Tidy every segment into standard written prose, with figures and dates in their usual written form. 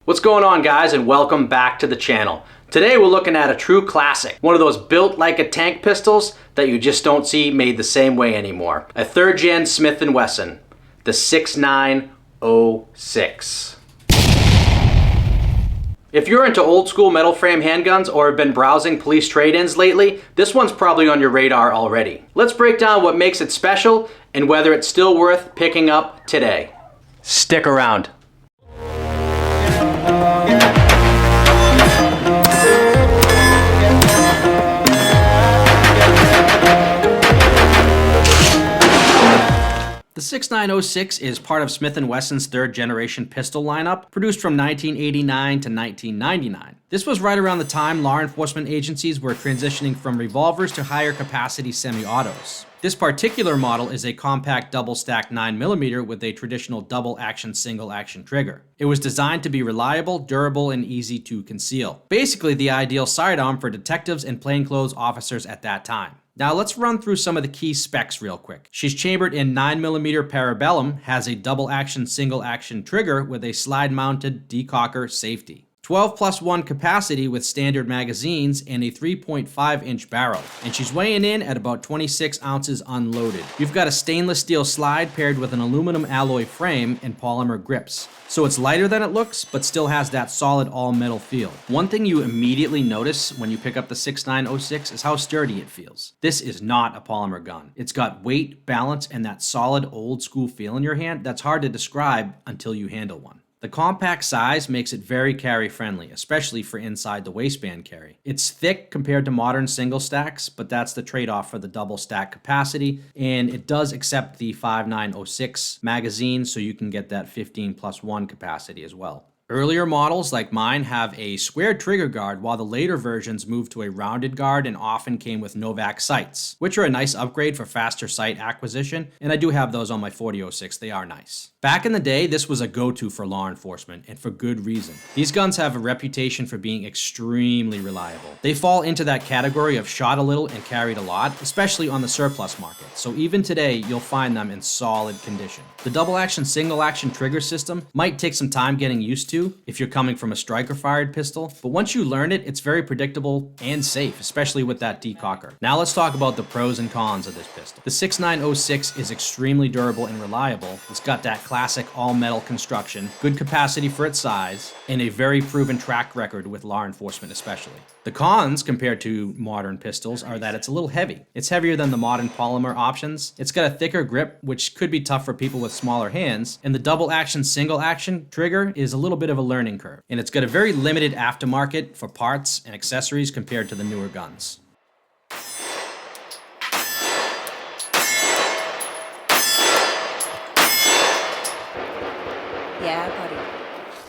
What's going on, guys, and welcome back to the channel. Today we're looking at a true classic, one of those built like a tank pistols that you just don't see made the same way anymore. A 3rd gen Smith & Wesson, the 6906. If you're into old school metal frame handguns or have been browsing police trade-ins lately, this one's probably on your radar already. Let's break down what makes it special and whether it's still worth picking up today. Stick around. The 6906 is part of Smith & Wesson's 3rd generation pistol lineup, produced from 1989 to 1999. This was right around the time law enforcement agencies were transitioning from revolvers to higher capacity semi-autos. This particular model is a compact double-stacked 9mm with a traditional double-action single-action trigger. It was designed to be reliable, durable, and easy to conceal. Basically the ideal sidearm for detectives and plainclothes officers at that time. Now let's run through some of the key specs real quick. She's chambered in 9mm parabellum, has a double-action single-action trigger with a slide-mounted decocker safety. 12+1 capacity with standard magazines and a 3.5-inch barrel. And she's weighing in at about 26 ounces unloaded. You've got a stainless steel slide paired with an aluminum alloy frame and polymer grips. So it's lighter than it looks, but still has that solid all-metal feel. One thing you immediately notice when you pick up the 6906 is how sturdy it feels. This is not a polymer gun. It's got weight, balance, and that solid old-school feel in your hand that's hard to describe until you handle one. The compact size makes it very carry-friendly, especially for inside the waistband carry. It's thick compared to modern single stacks, but that's the trade-off for the double stack capacity, and it does accept the 5906 magazine, so you can get that 15+1 capacity as well. Earlier models like mine have a squared trigger guard, while the later versions moved to a rounded guard and often came with Novak sights, which are a nice upgrade for faster sight acquisition, and I do have those on my 4006. They are nice. Back in the day, this was a go-to for law enforcement, and for good reason. These guns have a reputation for being extremely reliable. They fall into that category of shot a little and carried a lot, especially on the surplus market, so even today you'll find them in solid condition. The double-action single-action trigger system might take some time getting used to if you're coming from a striker-fired pistol, but once you learn it, it's very predictable and safe, especially with that decocker. Now let's talk about the pros and cons of this pistol. The 6906 is extremely durable and reliable. It's got that classic all-metal construction, good capacity for its size, and a very proven track record with law enforcement especially. The cons compared to modern pistols are that it's a little heavy. It's heavier than the modern polymer options. It's got a thicker grip, which could be tough for people with smaller hands, and the double-action single-action trigger is a little bit of a learning curve. And it's got a very limited aftermarket for parts and accessories compared to the newer guns. Yeah, buddy.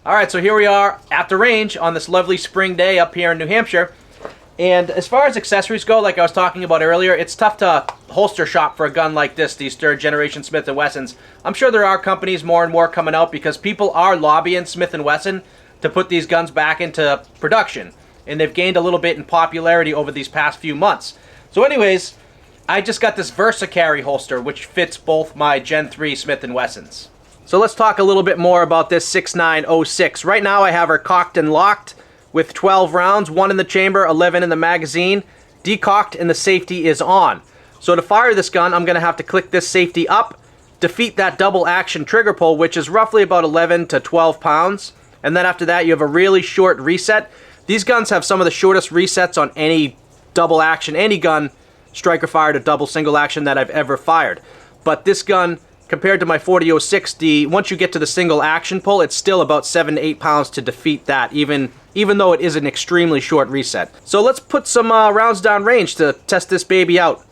Alright, so here we are at the range on this lovely spring day up here in New Hampshire. And as far as accessories go, like I was talking about earlier, it's tough to holster shop for a gun like this, these 3rd generation Smith & Wessons. I'm sure there are companies more and more coming out because people are lobbying Smith & Wesson to put these guns back into production. And they've gained a little bit in popularity over these past few months. So anyways, I just got this VersaCarry holster, which fits both my Gen 3 Smith & Wessons. So let's talk a little bit more about this 6906. Right now I have her cocked and locked with 12 rounds, 1 in the chamber, 11 in the magazine, decocked, and the safety is on. So to fire this gun, I'm going to have to click this safety up, defeat that double action trigger pull, which is roughly about 11 to 12 pounds. And then after that, you have a really short reset. These guns have some of the shortest resets on any double action, any gun, striker fired or double single action that I've ever fired. But this gun, compared to my 4006, once you get to the single action pull, it's still about 7 to 8 pounds to defeat that, even though it is an extremely short reset. So let's put some rounds down range to test this baby out.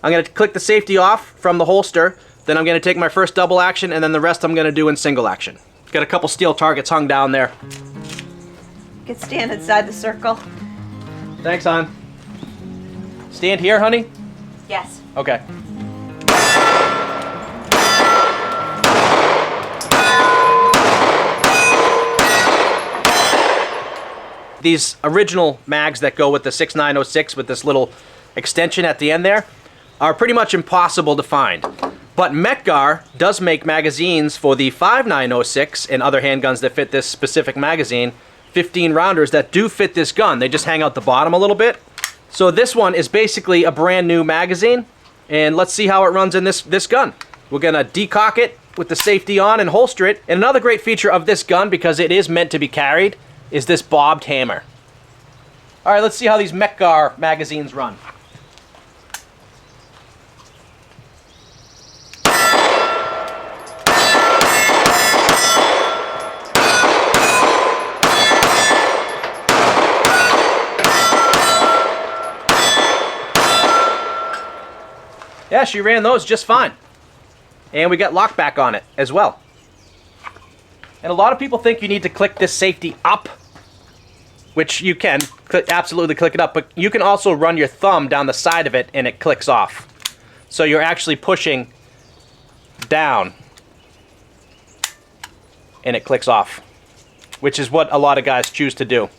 I'm going to click the safety off from the holster, then I'm going to take my first double action, and then the rest I'm going to do in single action. Got a couple steel targets hung down there. You can stand inside the circle. Thanks, hon. Stand here, honey? Yes. Okay. These original mags that go with the 6906 with this little extension at the end there are pretty much impossible to find. But Metgar does make magazines for the 5.906 and other handguns that fit this specific magazine, 15 rounders that do fit this gun. They just hang out the bottom a little bit. So this one is basically a brand new magazine, and let's see how it runs in this gun. We're gonna decock it with the safety on and holster it. And another great feature of this gun, because it is meant to be carried, is this bobbed hammer. All right, let's see how these Metgar magazines run. Yeah, she ran those just fine. And we got lockback on it as well. And a lot of people think you need to click this safety up, which you can absolutely click it up, but you can also run your thumb down the side of it and it clicks off. So you're actually pushing down and it clicks off, which is what a lot of guys choose to do.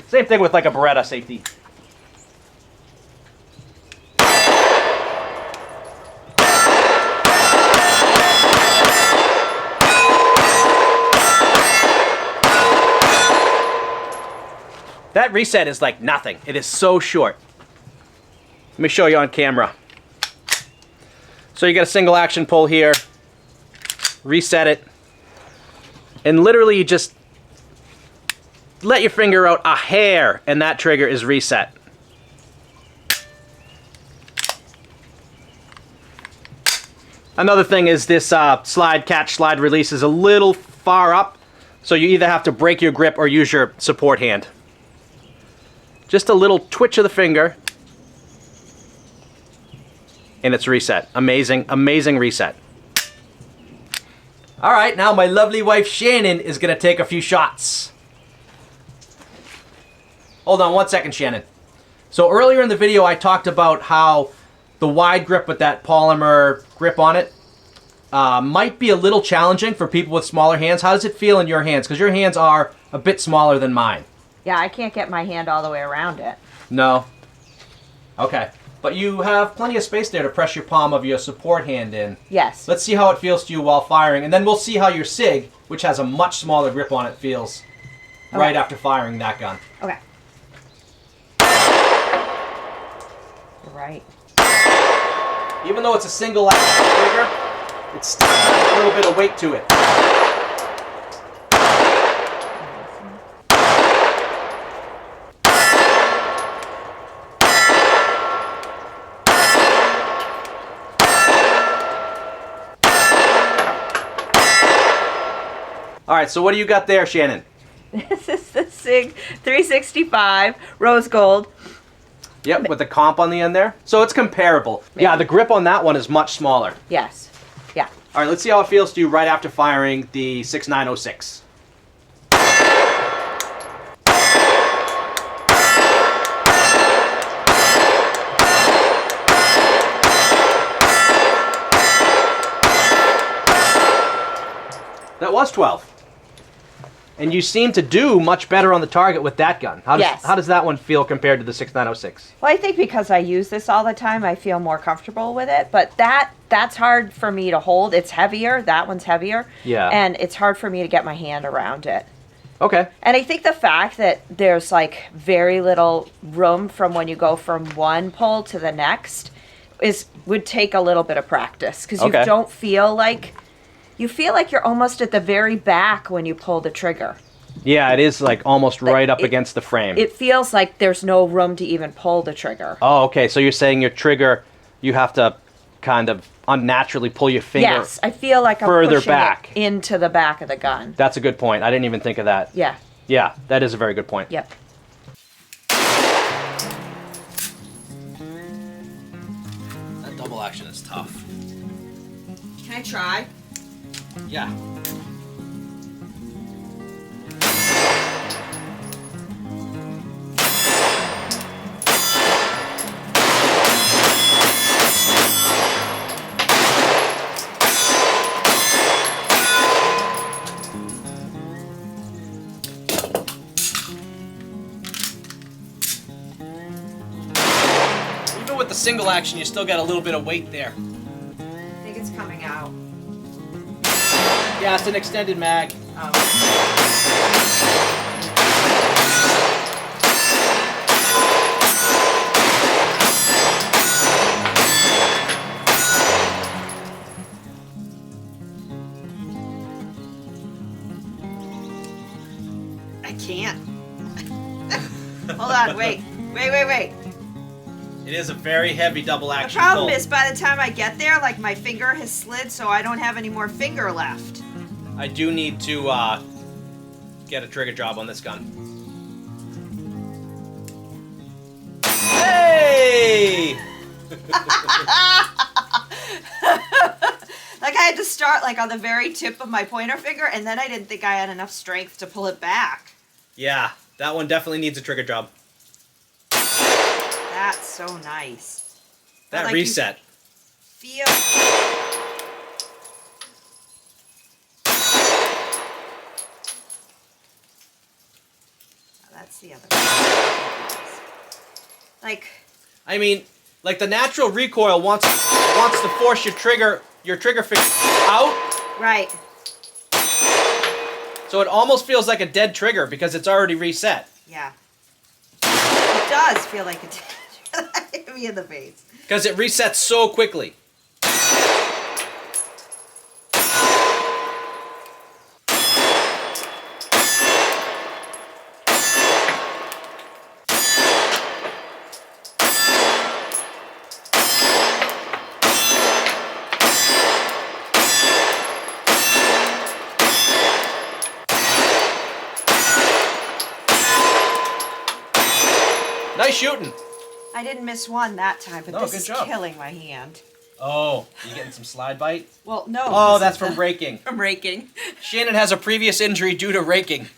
Same thing with like a Beretta safety. That reset is like nothing. It is so short. Let me show you on camera. So you got a single action pull here, reset it, and literally you just let your finger out a hair and that trigger is reset. Another thing is this slide catch, slide release is a little far up, so you either have to break your grip or use your support hand. Just a little twitch of the finger, and it's reset. Amazing, amazing reset. All right, now my lovely wife Shannon is gonna take a few shots. Hold on one second, Shannon. So earlier in the video, I talked about how the wide grip with that polymer grip on it might be a little challenging for people with smaller hands. How does it feel in your hands? Because your hands are a bit smaller than mine. Yeah, I can't get my hand all the way around it. No. Okay. But you have plenty of space there to press your palm of your support hand in. Yes. Let's see how it feels to you while firing, and then we'll see how your SIG, which has a much smaller grip on it, feels right after firing that gun. Okay. You're right. Even though it's a single action trigger, it still has a little bit of weight to it. All right, so what do you got there, Shannon? This is the SIG 365 rose gold. Yep, with the comp on the end there. So it's comparable. Maybe. Yeah, the grip on that one is much smaller. Yes. Yeah. All right, let's see how it feels to you right after firing the 6906. That was 12. And you seem to do much better on the target with that gun. How does that one feel compared to the 6906? Well, I think because I use this all the time, I feel more comfortable with it. But that's hard for me to hold. It's heavier. That one's heavier. Yeah. And it's hard for me to get my hand around it. Okay. And I think the fact that there's like very little room from when you go from one pull to the next would take a little bit of practice, because you don't feel like... You feel like you're almost at the very back when you pull the trigger. Yeah, it is like almost right up against the frame. It feels like there's no room to even pull the trigger. Oh, okay. So you're saying your trigger, you have to kind of unnaturally pull your finger Yes, I feel like I'm further pushing back it into the back of the gun. That's a good point. I didn't even think of that. Yeah. Yeah, that is a very good point. Yep. That double action is tough. Can I try? Yeah. a single action, you still got a little bit of weight there. I think it's coming out. Yeah, it's an extended mag. I can't. Hold on, wait. It is a very heavy double The action problem pull. is by the time I get there, like my finger has slid, so I don't have any more finger left. I do need to get a trigger job on this gun. Hey! Like I had to start like on the very tip of my pointer finger, and then I didn't think I had enough strength to pull it back. Yeah, that one definitely needs a trigger job. That's so nice. That Like reset. Feel. That's the other one. Like. I mean, like the natural recoil wants to force your trigger finger out. Right. So it almost feels like a dead trigger because it's already reset. Yeah. It does feel like it hit me in the face. Because it resets so quickly. Nice shooting. I didn't miss one that time, but No, this good is job. killing my hand. Oh, you getting some slide bite? Well, no. Oh, this that's is from raking. From raking. Shannon has a previous injury due to raking.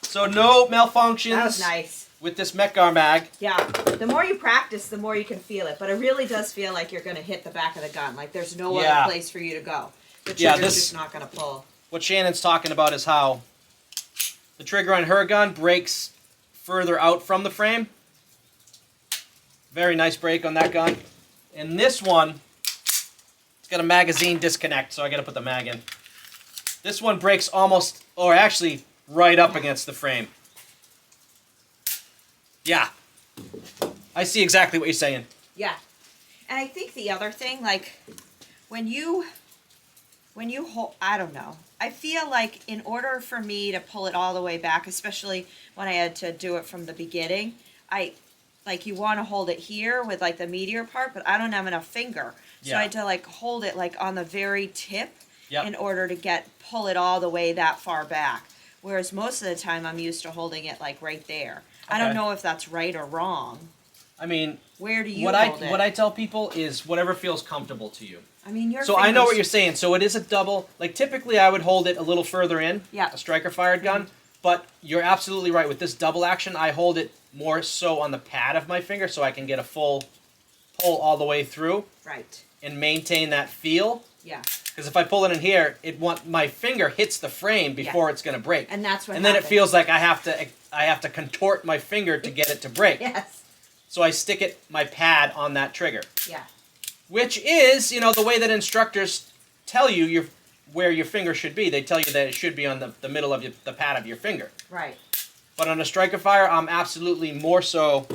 So no malfunctions That was nice. with this Metgar mag. Yeah. The more you practice, the more you can feel it. But it really does feel like you're going to hit the back of the gun. Like there's no Yeah. other place for you to go. The trigger's Yeah, this- just not going to pull. What Shannon's talking about is how the trigger on her gun breaks further out from the frame. Very nice break on that gun. And this one, it's got a magazine disconnect, so I got to put the mag in. This one breaks almost, or actually right up against the frame. Yeah. I see exactly what you're saying. Yeah. And I think the other thing, like, when you hold, I don't know. I feel like in order for me to pull it all the way back, especially when I had to do it from the beginning, like you want to hold it here with like the meteor part, but I don't have enough finger. So Yeah. I had to like hold it like on the very tip Yep. in order to pull it all the way that far back. Whereas most of the time I'm used to holding it like right there. I don't Okay. know if that's right or wrong. I mean, Where do you what hold it? what I tell people is whatever feels comfortable to you. I mean, your So I know what fingers- you're saying. So it is a double. Like typically, I would hold it a little further in. Yeah. A striker fired gun. But you're absolutely right. With this double action, I hold it more so on the pad of my finger, so I can get a full pull all the way through Right. and maintain that feel. Yeah. Because if I pull it in here, my finger hits the frame before it's going to break. And that's what And then it happens. feels like I have to contort my finger to get it to break. Yes. So I stick my pad on that trigger. Yeah. Which is, the way that instructors tell you where your finger should be. They tell you that it should be on the middle of the pad of your finger. Right. But on a striker fire, I'm absolutely more so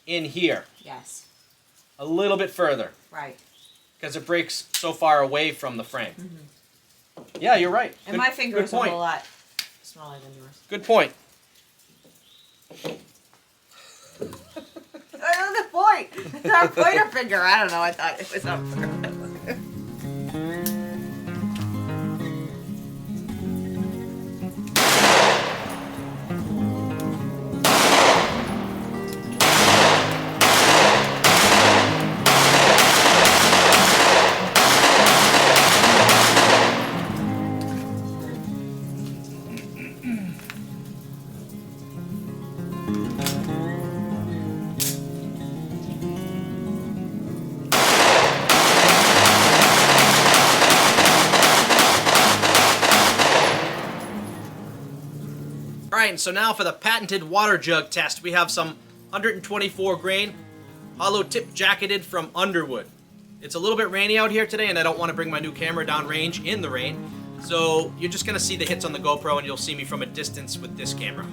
in here. Yes. A little bit further. Right. Because it breaks so far away from the frame. Yeah, you're right. And my finger good is a point. whole lot smaller than yours. Good point. I don't know the point. It's our pointer finger. I don't know. I thought it was up. Alright, and so now for the patented water jug test, we have some 124 grain hollow tip jacketed from Underwood. It's a little bit rainy out here today, and I don't want to bring my new camera down range in the rain. So you're just going to see the hits on the GoPro, and you'll see me from a distance with this camera.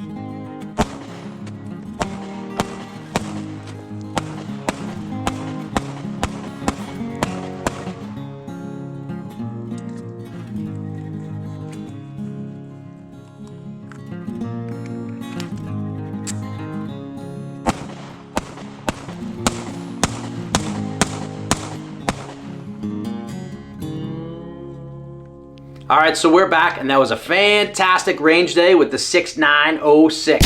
All right, so we're back, and that was a fantastic range day with the 6906.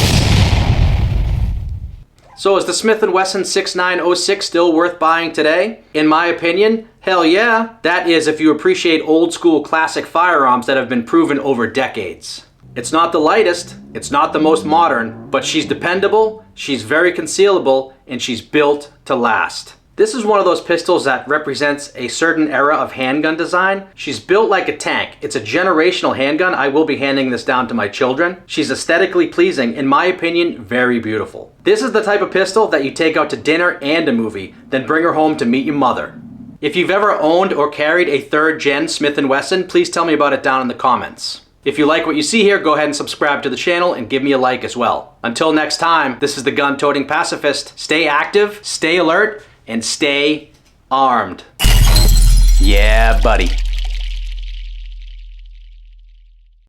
So is the Smith & Wesson 6906 still worth buying today? In my opinion, hell yeah. That is if you appreciate old school classic firearms that have been proven over decades. It's not the lightest, it's not the most modern, but she's dependable, she's very concealable, and she's built to last. This is one of those pistols that represents a certain era of handgun design. She's built like a tank. It's a generational handgun. I will be handing this down to my children. She's aesthetically pleasing, in my opinion, very beautiful. This is the type of pistol that you take out to dinner and a movie, then bring her home to meet your mother. If you've ever owned or carried a 3rd gen Smith & Wesson, please tell me about it down in the comments. If you like what you see here, go ahead and subscribe to the channel and give me a like as well. Until next time, this is the gun-toting pacifist. Stay active, stay alert, and stay armed. Yeah, buddy.